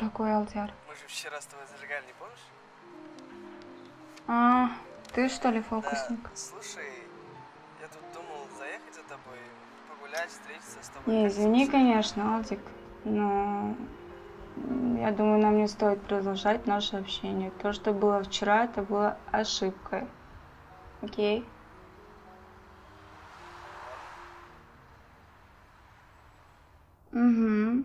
Какой алдяр? Мы же вчера с тобой зажигали, не помнишь? А, ты что ли фокусник? Да, слушай, я тут думал заехать за тобой, погулять, встретиться с тобой. Не, Как извини, тебе? конечно, Алдик, но я думаю, нам не стоит продолжать наше общение. То, что было вчера, это было ошибкой. Окей? Угу.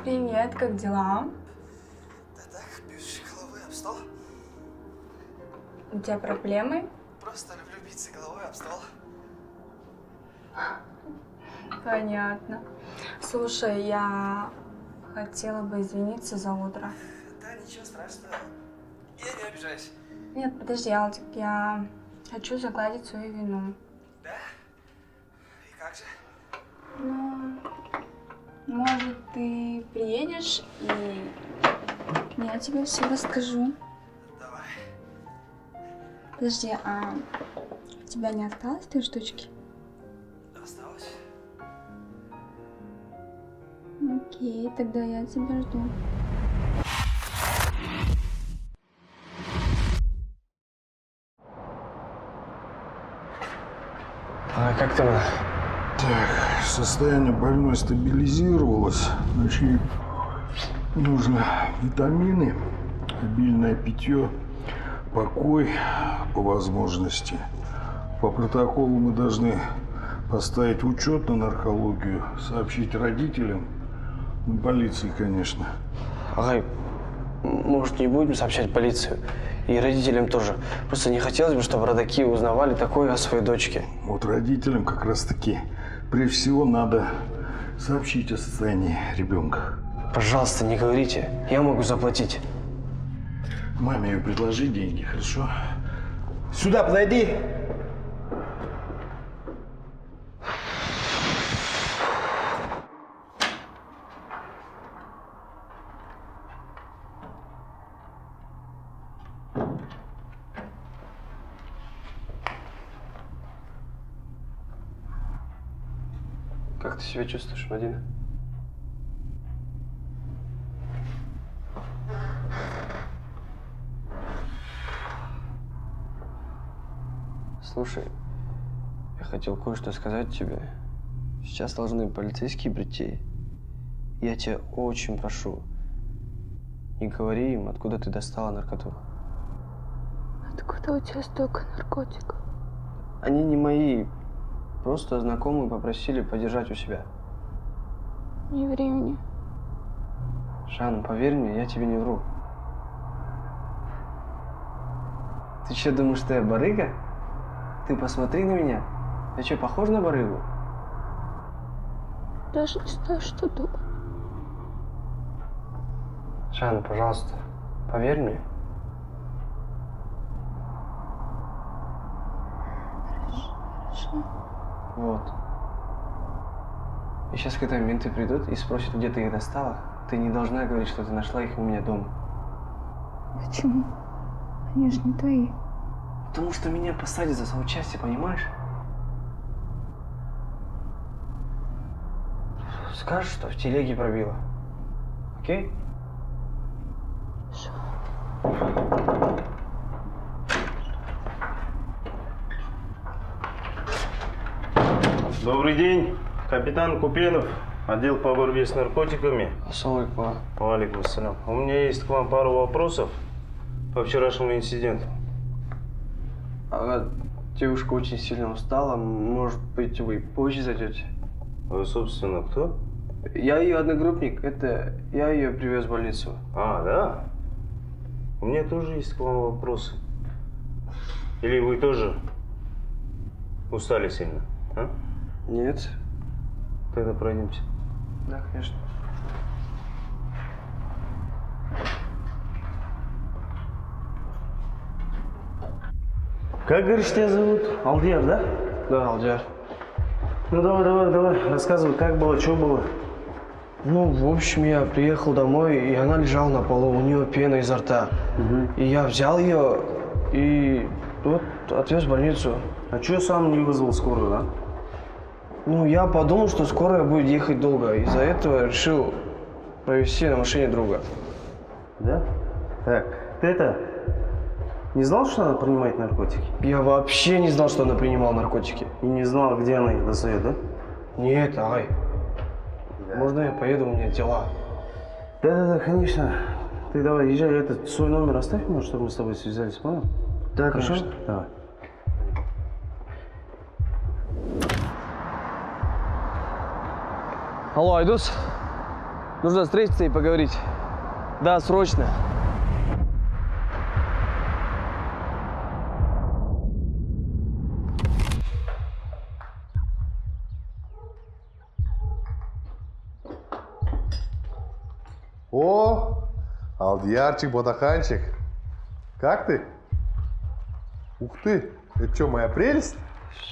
Привет, как дела? Да так, бьюсь головой об стол. У тебя проблемы? Просто люблю биться головой об стол. Понятно. Слушай, я хотела бы извиниться за утро. Да, ничего страшного. Я не обижаюсь. Нет, подожди, Алдик, я хочу загладить свою вину. Да? И как же? Ну, может, ты приедешь, и я тебе все расскажу. Давай. Подожди, а у тебя не осталось той штучки? Осталось? Окей, тогда я тебя жду. А как ты? Так, состояние больной стабилизировалось. Значит, нужно витамины, обильное питье, покой по возможности. По протоколу мы должны поставить учет на наркологию, сообщить родителям, ну, полиции, конечно. Ага, может, не будем сообщать полицию? И родителям тоже. Просто не хотелось бы, чтобы родаки узнавали такое о своей дочке. Вот родителям как раз-таки прежде всего надо сообщить о состоянии ребенка. Пожалуйста, не говорите. Я могу заплатить. Маме ее предложи деньги, хорошо? Сюда подойди! Как ты себя чувствуешь, Мадина? Слушай, я хотел кое-что сказать тебе. Сейчас должны полицейские прийти. Я тебя очень прошу, не говори им, откуда ты достала наркоту. Откуда у тебя столько наркотиков? Они не мои. Просто знакомые попросили подержать у себя. Не ври мне. Жанна, поверь мне, я тебе не вру. Ты что, думаешь, что я барыга? Ты посмотри на меня. Я что, похож на барыгу? Даже не знаю, что думать. Жанна, пожалуйста, поверь мне. Хорошо. Вот. И сейчас, когда менты придут и спросят, где ты их достала, ты не должна говорить, что ты нашла их у меня дома. Почему? Они же не твои. Потому что меня посадят за соучастие, понимаешь? Скажешь, что в телеге пробила. Окей? Хорошо. Добрый день, капитан Купенов, отдел по борьбе с наркотиками. Ассалам алейкум. Алейкум ассалям. У меня есть к вам пару вопросов. по вчерашнему инциденту? А девушка очень сильно устала. Может быть, вы позже зайдете? Вы, собственно, кто? Я ее одногруппник. Я ее привез в больницу. А, да? У меня тоже есть к вам вопросы. Или вы тоже устали сильно, а? Нет. Тогда пройдемте. Да, конечно. Как, говоришь, тебя зовут? Алдияр, да? Да, Алдияр. Ну, давай, рассказывай, как было, что было? Ну, в общем, я приехал домой, и она лежала на полу, у нее пена изо рта. И я взял ее и вот отвез в больницу. А что сам не вызвал скорую, да? Ну, я подумал, что скорая будет ехать долго. Из-за этого решил повезти на машине друга. Да? Так, ты не знал, что надо принимать наркотики? Я вообще не знал, что она принимала наркотики. И не знал, где она их достает, да? Нет, ай. Можно я поеду, у меня дела. Да, конечно. Ты давай, езжай, свой номер оставь, может, чтобы мы с тобой связались, понял? Да, Хорошо? конечно. Давай. Алло, Айдус. Нужно встретиться и поговорить. Да, срочно. О, Алдиярчик, Бодаханчик. Как ты? Ух ты, это что, моя прелесть?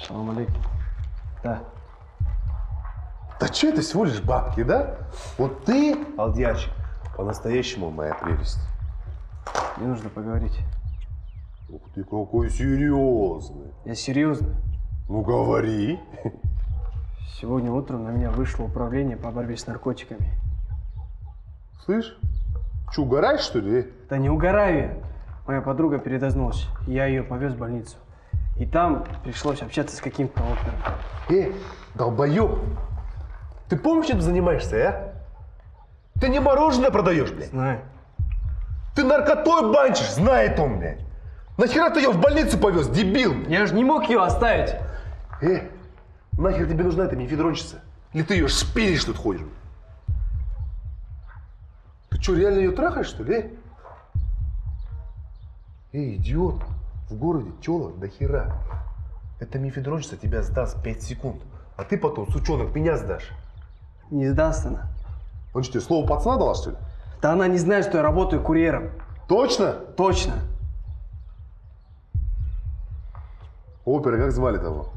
Салам алейкум. Да. Да что это всего лишь бабки, да? Вот ты, Алдиярчик, по-настоящему моя прелесть. Мне нужно поговорить. Ух ты, какой серьезный. Я серьезно. Ну говори. Сегодня утром на меня вышло управление по борьбе с наркотиками. Слышь, что, угораешь, что ли? Да не угораю я. Моя подруга передознулась. Я ее повез в больницу. И там пришлось общаться с каким-то опером. Долбоёб, ты помнишь, чем ты занимаешься, а? Ты не мороженое продаешь, блядь. Знаю. Ты наркотой банчишь, знает он, блядь. Нахера ты ее в больницу повез, дебил? Я же не мог ее оставить. Нахер тебе нужна эта мефедронщица? Или ты ее шпилишь тут ходишь? Ты что, реально ее трахаешь, что ли? Идиот, в городе тёлок до хера. Эта мефедронщица тебя сдаст 5 секунд, а ты потом, сучонок, меня сдашь. Не сдаст она. Он что, тебе слово пацана дала, что ли? Да она не знает, что я работаю курьером. Точно? Точно. Опера, как звали того?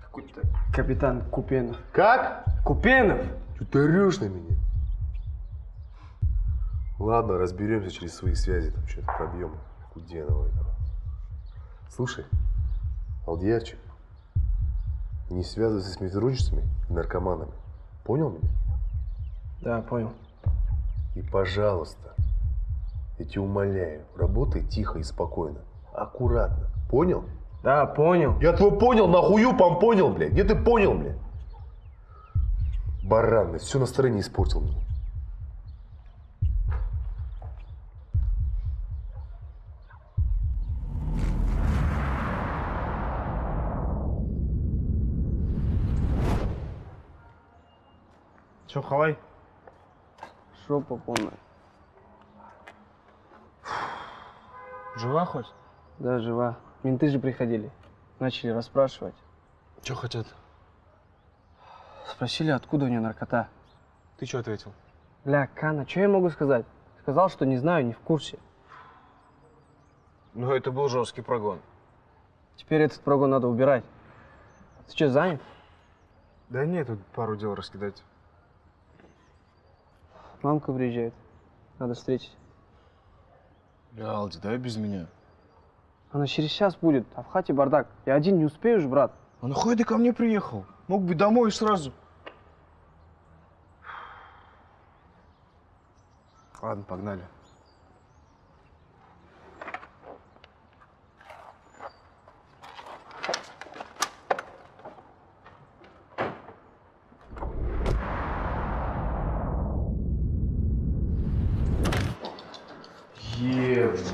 Какой-то капитан Купенов. Как? Купенов? Что ты орешь на меня? Ладно, разберемся через свои связи, там что-то пробьем. Куденова этого. Слушай, Алдиярчик, не связывайся с мефедронщицами и наркоманами. Понял меня? Да, понял. И, пожалуйста, я тебя умоляю, работай тихо и спокойно. Аккуратно. Понял? Да, понял. Я твой понял, нахую понял, блядь. Где ты понял, блядь? Баран, блядь, все настроение испортил мне. Че, хавай? Жопа полная. Жива хоть? Да, жива. Менты же приходили. Начали расспрашивать. Че хотят? Спросили, откуда у нее наркота. Ты что ответил? Бля, Кана, что я могу сказать? Сказал, что не знаю, не в курсе. Ну, это был жесткий прогон. Теперь этот прогон надо убирать. Ты что, занят? Да нет, тут пару дел раскидать. Мамка приезжает. Надо встретить. Бля, Алди, давай без меня. Она через час будет, а в хате бардак. Я один не успею же, брат. А нахуй ты ко мне приехал? Мог бы домой сразу. Ладно, погнали.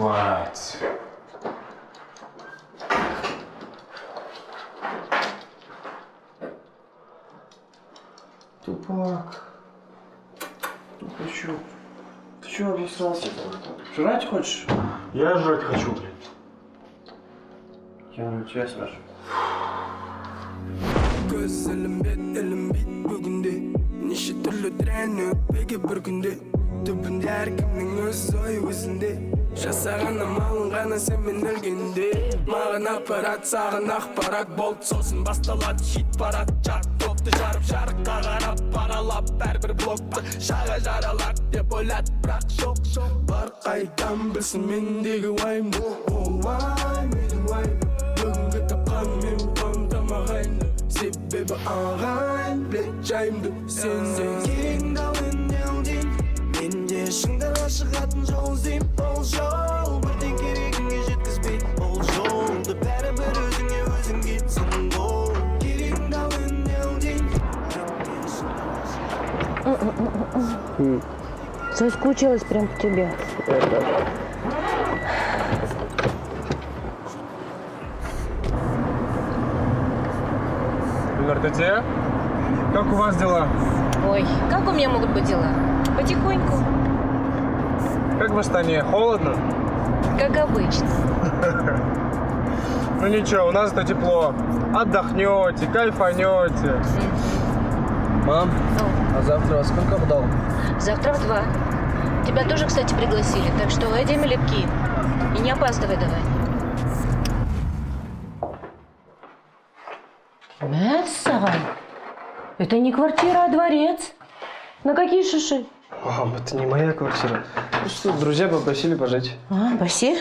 Ебать. Тупак. Не хочу. Ты чего обосрался? Жрать хочешь? Я жрать хочу, блин. Я у тебя спрашиваю. Gözlerim elim bit bugünde Nişi türlü direnip peki bir günde Tüpünde herkimnin öz soyu özünde Жасағаным алынғаны сенмен өлгенде Маған аппарат саған ақпарат болды сосын басталады хит парад жат топты жарып жарыққа қарап паралап бәрбір блокты шаға жаралар деп ойлады бірақ жоқ бар қайдан білсін мендегі уайымды ол уай менің уайым бүгінгі тапқан мен қамдамағайынды себебі ағайын білет жайымды сен керіңді ал енді алден менде шыңдарға шығатын жол іздейм ол жол бірден керегіңе жеткізбейді ол жолды бәрібір өзіңе өзің кетсін ол керегіңді ал енді алден Соскучилась прям по тебе. ЛРТТ? Как у вас дела? Ой, как у меня могут быть дела? Потихоньку, Как в Астане? Холодно? как обычно. Ну ничего, у нас-то тепло. Отдохнете, кайфанете. Мам, а завтра во сколько вдал? Завтра в 2. Тебя тоже, кстати, пригласили, так что оденем лепки. И не опаздывай давай. Месса? Это не квартира, а дворец. На какие шиши? Мам, это не моя квартира. Просто друзья попросили пожить. А, Баси?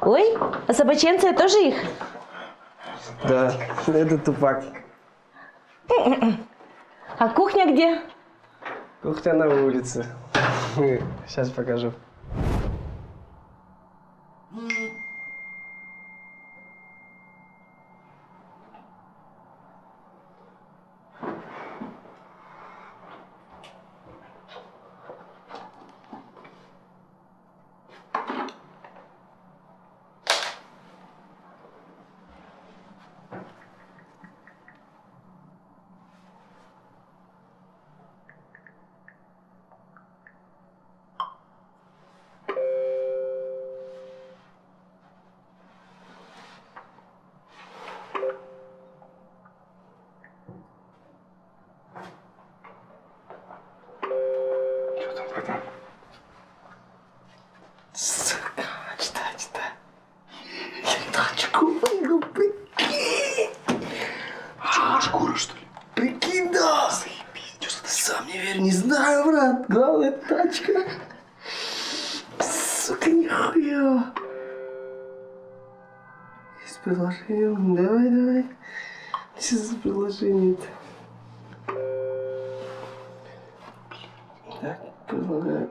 Ой, а собаченцы тоже их? Да, это Тупак. А кухня где? Кухня на улице. Сейчас покажу. Шкура, что ли? Прикинь, да! Заебись, что ты сам не верь, не знаю, брат. Главное, тачка. Сука, нихуя. Есть приложение, давай. Что за приложение-то? Так, предлагаю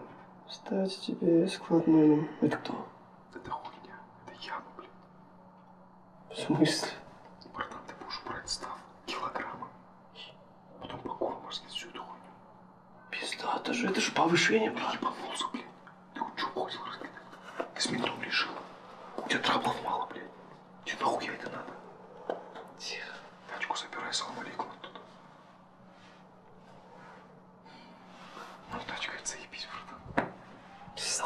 стать тебе складным. Это кто? Это хуйня. Это яма, блин. В смысле? Братан, ты будешь брать став килограмма. Потом по корморски всю эту хуйню. Пизда, это же повышение, Ты брат. ебанулся, блядь. Ты вот что ходил, блядь? Ты с ментом решил. У тебя траблов мало, блядь. Тебе нахуя это надо? Тихо. Тачку забирай, салам алейкум оттуда. Ну, тачка, это заебись, братан. Пизда.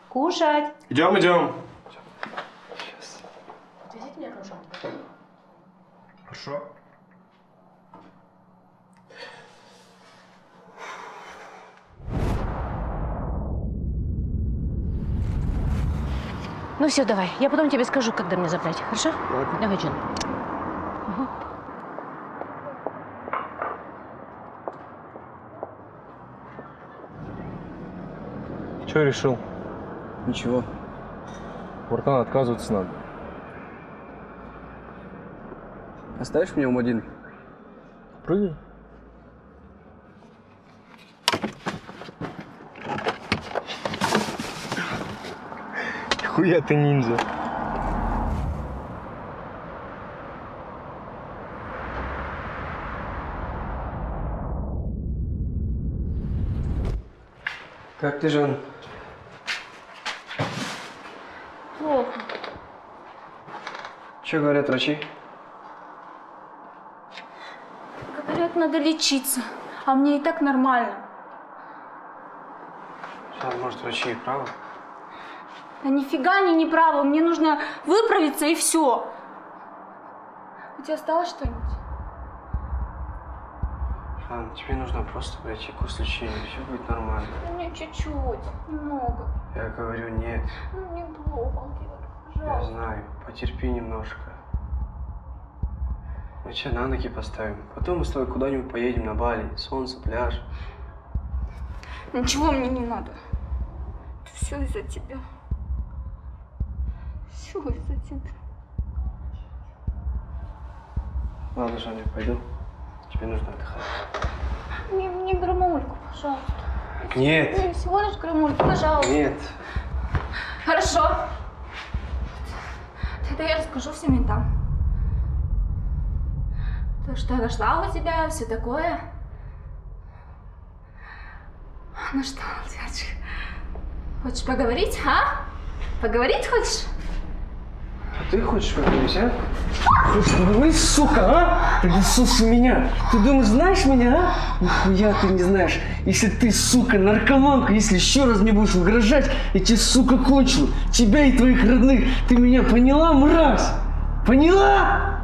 Кушать. Идем. Отвезите меня к Рошану. Хорошо. Ну все, давай. Я потом тебе скажу, когда мне забрать. Хорошо? Ладно. Давай, Джон. Че решил? Ничего. Братан, отказываться надо. Оставишь меня один? Прыгай. Хуя ты ниндзя. Как ты, Жан? Плохо. Что говорят врачи? Говорят, надо лечиться. А мне и так нормально. Жан, может, врачи и правы? Да нифига они не правы. Мне нужно выправиться и все. У тебя осталось что-нибудь? Жан, тебе нужно просто пройти курс лечения, все будет нормально. У меня чуть-чуть, немного. Я говорю, нет. Ну, мне плохо, Я пожалуйста. знаю, потерпи немножко. Мы тебя на ноги поставим. Потом мы с тобой куда-нибудь поедем на Бали. Солнце, пляж. Ничего мне не надо. Все из-за тебя. Все из-за тебя. Ладно, Жан, я пойду. Тебе нужно отдыхать. Мне грамульку, пожалуйста. Нет. Мне всего лишь грамульку, пожалуйста. Нет. Хорошо. Тогда я расскажу всем ментам. То, что я нашла у тебя, все такое. Ну что, девочка, хочешь поговорить, а? Поговорить хочешь? А ты хочешь поговорить, а? Слушай, поговори, сука, а? Ты не слушай меня. Ты думаешь, знаешь меня, а? Нихуя ты не знаешь. Если ты, сука, наркоманка, если еще раз мне будешь угрожать, я тебе, сука, кончу. Тебя и твоих родных. Ты меня поняла, мразь? Поняла?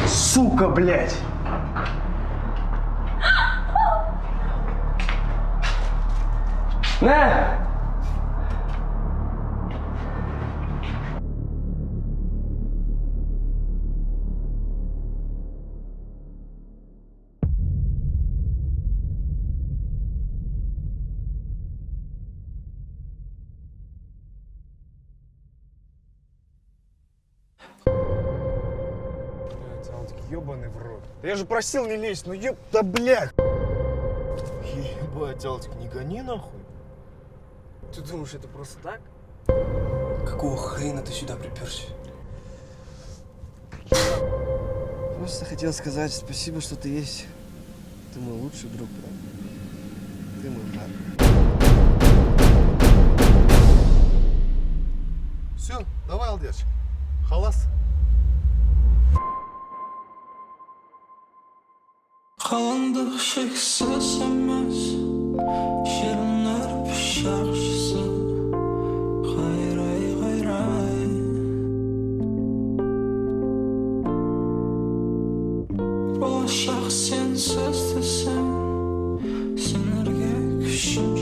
Сука, блядь. На! Ёбаный в рот. Да я же просил не лезть, ну ёб... Да блядь! Ебать, Алтик, не гони нахуй. Ты думаешь, это просто так? Какого хрена ты сюда приперся? Просто хотел сказать спасибо, что ты есть. Ты мой лучший друг, брат. Ты мой брат. Все, давай, Алдерчик. Халас. Қалыңдық шексіз емес шерінер пышақшысы қайрай қайрай болашақ сенсіз десем сенерге күшім